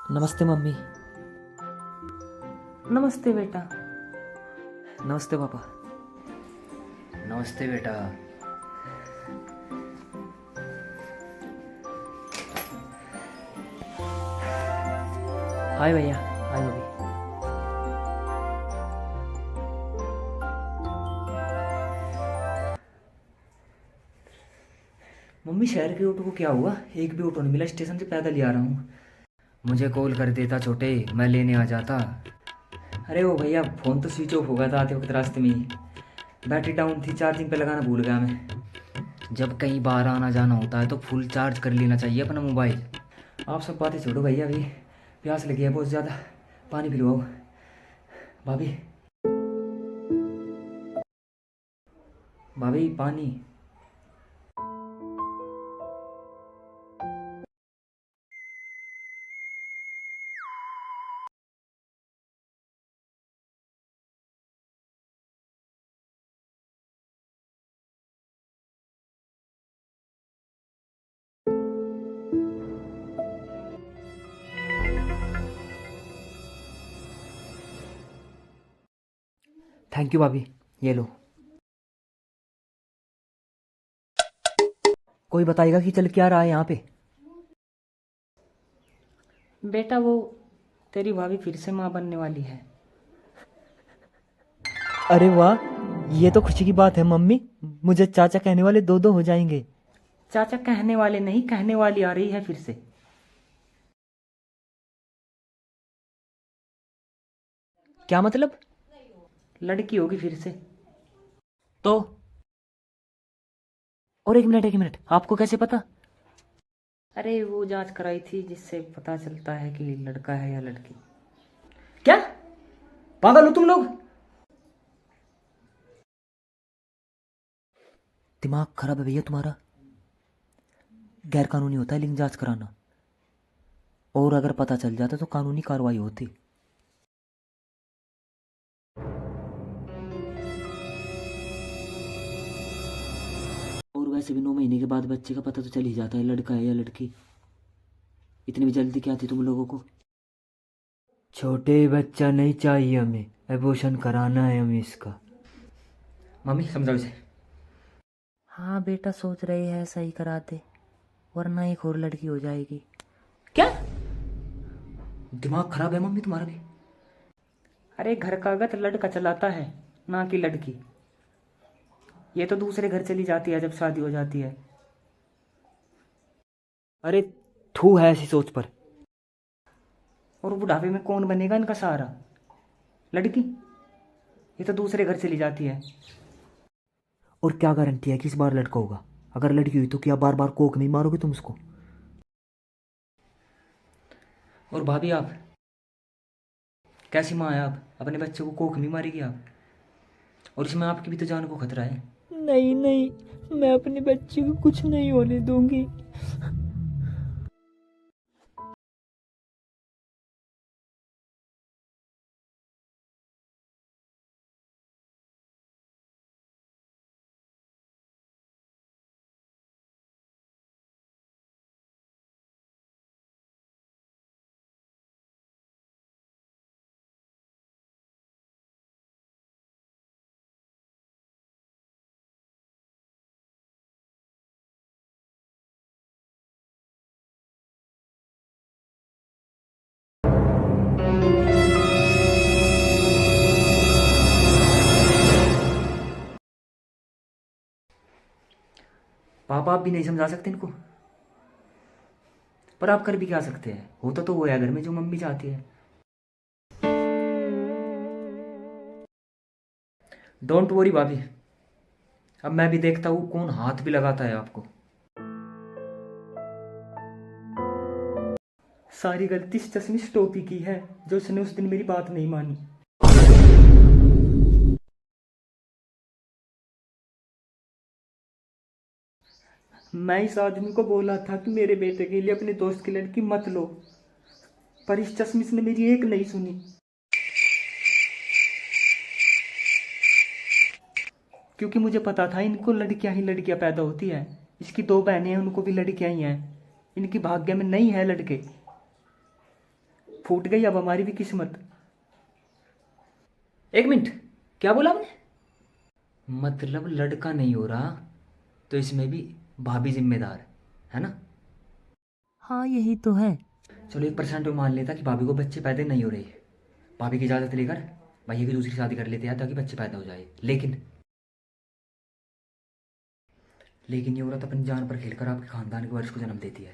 नमस्ते मम्मी। नमस्ते बेटा। नमस्ते पापा। नमस्ते बेटा। हाय भैया। हाय मम्मी। मम्मी शहर के ऑटो को क्या हुआ? एक भी ऑटो नहीं मिला, स्टेशन से पैदल ही आ रहा हूँ। मुझे कॉल कर देता छोटे, मैं लेने आ जाता। अरे वो भैया फ़ोन तो स्विच ऑफ हो गया था आते वक्त रास्ते में ही। बैटरी डाउन थी, चार्जिंग पे लगाना भूल गया मैं। जब कहीं बाहर आना जाना होता है तो फुल चार्ज कर लेना चाहिए अपना मोबाइल। आप सब बातें छोड़ो भैया, अभी प्यास लगी है बहुत ज़्यादा, पानी पिलवाओ। भाभी, भाभी पानी। थैंक यू भाभी, ये लो। कोई बताएगा कि चल क्या रहा है यहाँ पे? बेटा वो तेरी भाभी फिर से माँ बनने वाली है। अरे वाह, ये तो खुशी की बात है मम्मी। मुझे चाचा कहने वाले दो दो हो जाएंगे। चाचा कहने वाले नहीं, कहने वाली आ रही है फिर से। क्या मतलब? लड़की होगी फिर से। तो और एक मिनट, आपको कैसे पता? अरे वो जांच कराई थी जिससे पता चलता है कि लड़का है या लड़की। क्या पागल हो तुम लोग? दिमाग खराब है भैया तुम्हारा। गैर कानूनी होता है लिंग जांच कराना, और अगर पता चल जाता तो कानूनी कार्रवाई होती। और वैसे भी 9 महीने के बाद बच्चे का पता तो चल ही जाता है लड़का है या लड़की। इतनी भी जल्दी क्या थी तुम लोगों को? छोटे बच्चा नहीं चाहिए हमें, एबॉर्शन कराना है हमें इसका। मम्मी समझाओ इसे। हाँ बेटा, सोच रही है सही करा दे, वरना एक और लड़की हो जाएगी। क्या दिमाग खराब है मम्मी तुम्हारा भी? अरे घर का गत लड़का चलाता है, ना कि लड़की। ये तो दूसरे घर चली जाती है जब शादी हो जाती है। अरे थू है ऐसी सोच पर। और बुढ़ापे में कौन बनेगा इनका सहारा? लड़की। ये तो दूसरे घर चली जाती है। और क्या गारंटी है कि इस बार लड़का होगा? अगर लड़की हुई तो क्या बार बार कोक नहीं मारोगे तुम उसको? और भाभी आप कैसी माँ है? आप अपने बच्चे को कोख नहीं मारेगी आप? और इसमें आपकी भी तो जान को खतरा है। नहीं नहीं, मैं अपने बच्चे को कुछ नहीं होने दूंगी। पापा आप भी नहीं समझा सकते इनको? पर आप कर भी क्या सकते हैं? होता तो वो है घर में जो मम्मी चाहती है। डोंट वरी भाभी, अब मैं भी देखता हूँ कौन हाथ भी लगाता है आपको। सारी गलती इस चश्मिश टोपी की है जो उसने उस दिन मेरी बात नहीं मानी। मैं इस आदमी को बोला था कि मेरे बेटे के लिए अपने दोस्त की लड़की मत लो, पर इस चश्मिश ने मेरी एक नहीं सुनी। क्योंकि मुझे पता था इनको लड़कियां ही लड़कियां पैदा होती है। इसकी दो बहनें हैं, उनको भी लड़कियां ही हैं। इनकी भाग्य में नहीं है लड़के। फूट गई अब हमारी भी किस्मत। एक मिनट, क्या बोला आपने? मतलब लड़का नहीं हो रहा तो इसमें भी भाभी जिम्मेदार है ना? हाँ यही तो है। चलो 1% मान लेता कि भाभी को बच्चे पैदा नहीं हो रहे, भाभी की इजाज़त लेकर भैया की दूसरी शादी कर लेते हैं ताकि बच्चे पैदा हो जाए। लेकिन ये औरत अपनी जान पर खेलकर आपके खानदान के वारिस को जन्म देती है।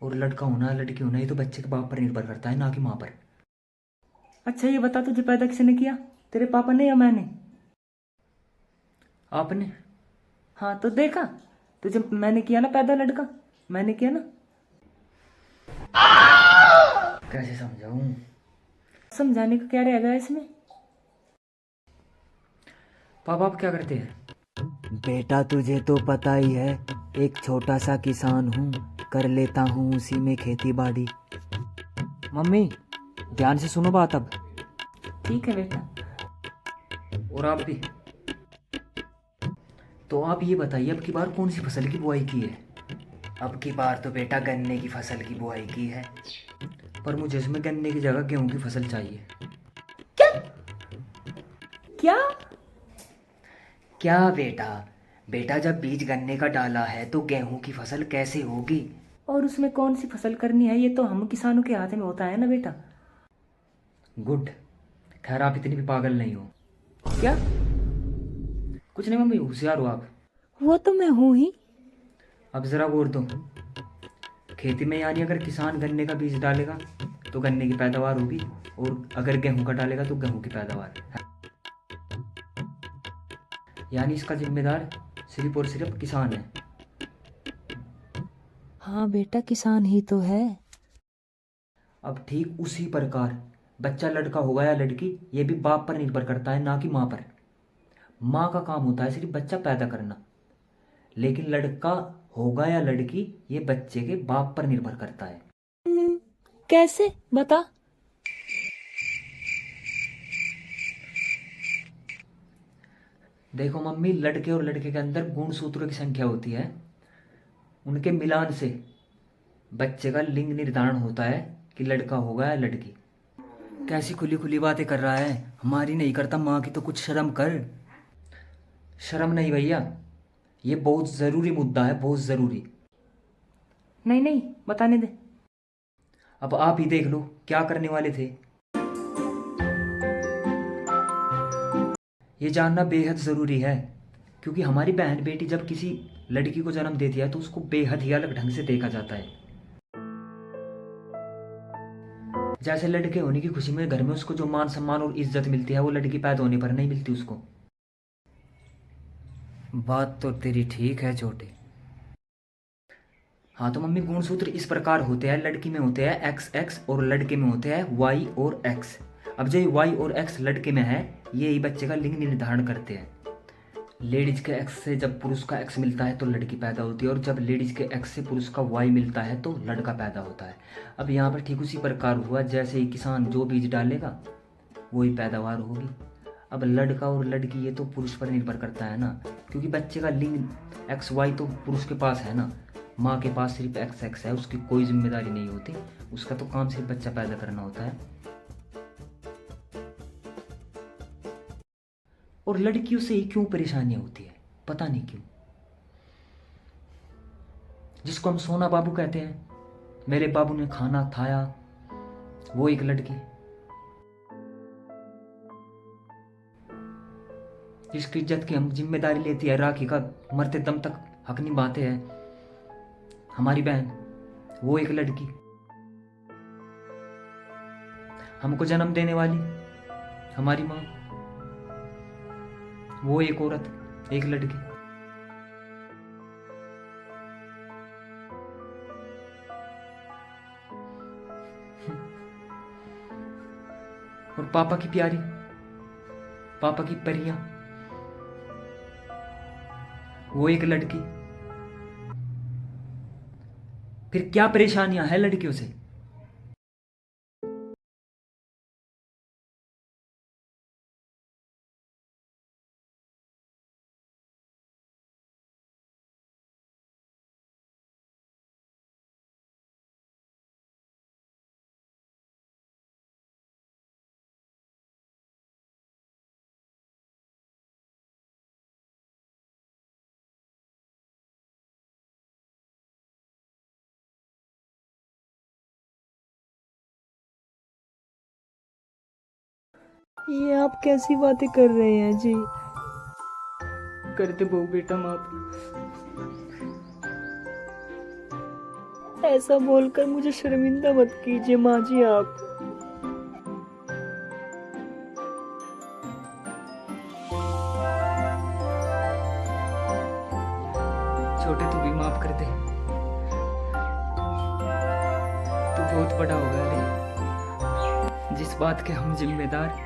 और लड़का होना लड़की होना ये तो बच्चे के बाप पर निर्भर करता है, ना कि माँ पर। अच्छा ये बता, तुझे पैदा किसने किया, तेरे पापा ने या मैंने? आपने। हाँ तो देखा, तुझे मैंने किया ना पैदा, लड़का मैंने किया ना। कैसे समझाऊं? समझाने का क्या रह गया इसमें? पापा आप क्या करते हैं? बेटा तुझे तो पता ही है, एक छोटा सा किसान हूँ, कर लेता हूँ उसी में खेती बाड़ी। मम्मी ध्यान से सुनो बात अब। ठीक है बेटा। और आप भी। तो आप ये बताइए अब की बार कौन सी फसल की बुआई की है? अब की बार तो बेटा गन्ने की फसल की बुआई की है। पर मुझे इसमें गन्ने की जगह गेहूं की फसल चाहिए। क्या? क्या बेटा? बेटा जब बीज गन्ने का डाला है तो गेहूं की फसल कैसे होगी? और उसमें कौन सी फसल करनी है, ये तो हम किसानों के हाथ में होता है ना बेटा। गुड। खैर आप इतनी भी पागल नहीं हो। क्या? कुछ नहीं मम्मी, होशियार हो आप। वो तो मैं हूँ ही। अब ज़रा गौर दो, खेती में यानी अगर किसान गन्ने का बीज डालेगा तो गन्ने की पैदावार होगी, और अगर गेहूं का डालेगा तो गेहूं की पैदावार। यानी इसका जिम्मेदार सिर्फ और सिर्फ किसान है। हाँ बेटा किसान ही तो है। अब ठीक उसी प्रकार बच्चा लड़का होगा या लड़की, ये भी बाप पर निर्भर करता है, ना कि माँ पर। माँ का काम होता है सिर्फ बच्चा पैदा करना, लेकिन लड़का होगा या लड़की ये बच्चे के बाप पर निर्भर करता है। कैसे बता? देखो मम्मी, लड़के और लड़के के अंदर गुणसूत्रों की संख्या होती है, उनके मिलान से बच्चे का लिंग निर्धारण होता है कि लड़का होगा या लड़की। कैसी खुली खुली बातें कर रहा है, हमारी नहीं करता, माँ की तो कुछ शर्म कर। शर्म नहीं भैया, ये बहुत ज़रूरी मुद्दा है, बहुत ज़रूरी। नहीं नहीं, बताने दे। अब आप ही देख लो क्या करने वाले थे। ये जानना बेहद ज़रूरी है, क्योंकि हमारी बहन बेटी जब किसी लड़की को जन्म देती है तो उसको बेहद ही अलग ढंग से देखा जाता है। जैसे लड़के होने की खुशी में घर में उसको जो मान सम्मान और इज्जत मिलती है वो लड़की पैदा होने पर नहीं मिलती उसको। बात तो तेरी ठीक है छोटे। हाँ तो मम्मी, गुणसूत्र इस प्रकार होते हैं, लड़की में होते हैं एक्स एक्स और लड़के में होते हैं वाई और एक्स। अब जो वाई और एक्स लड़के में है, ये ही बच्चे का लिंग निर्धारण करते हैं। लेडीज के एक्स से जब पुरुष का एक्स मिलता है तो लड़की पैदा होती है, और जब लेडीज के एक्स से पुरुष का वाई मिलता है तो लड़का पैदा होता है। अब यहाँ पर ठीक उसी प्रकार हुआ, जैसे ही किसान जो बीज डालेगा वही पैदावार होगी। अब लड़का और लड़की ये तो पुरुष पर निर्भर करता है ना, क्योंकि बच्चे का लिंग एक्स वाई तो पुरुष के पास है ना, माँ के पास सिर्फ एक्स एक्स है, उसकी कोई जिम्मेदारी नहीं होती, उसका तो काम सिर्फ बच्चा पैदा करना होता है। और लड़कियों से ही क्यों परेशानियां होती है, पता नहीं क्यों। जिसको हम सोना बाबू कहते हैं, मेरे बाबू ने खाना खाया, वो एक लड़की। जिसकी इज्जत की हम जिम्मेदारी लेती है, राखी का मरते दम तक हक निभाते हैं, हमारी बहन, वो एक लड़की। हमको जन्म देने वाली हमारी माँ, वो एक औरत, एक लड़की। और पापा की प्यारी, पापा की परियां, वो एक लड़की। फिर क्या परेशानियां हैं लड़कियों से? ये आप कैसी बातें कर रहे हैं जी? कर दे बहू बेटा माफ। ऐसा बोलकर मुझे शर्मिंदा मत कीजिए माँ जी आप। छोटे तू भी माफ कर दे, तू बहुत बड़ा हो गया रे, जिस बात के हम जिम्मेदार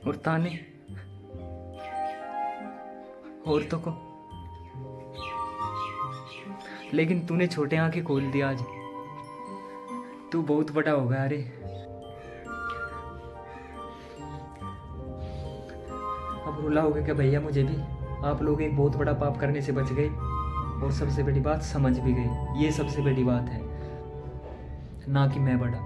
और ताने औरतों को, लेकिन तूने छोटे आंखें खोल दिया आज। तू बहुत बड़ा हो गया रे। अब रुलाओगे क्या भैया मुझे भी? आप लोग एक बहुत बड़ा पाप करने से बच गए और सबसे बड़ी बात समझ भी गए। ये सबसे बड़ी बात है, ना कि मैं बड़ा।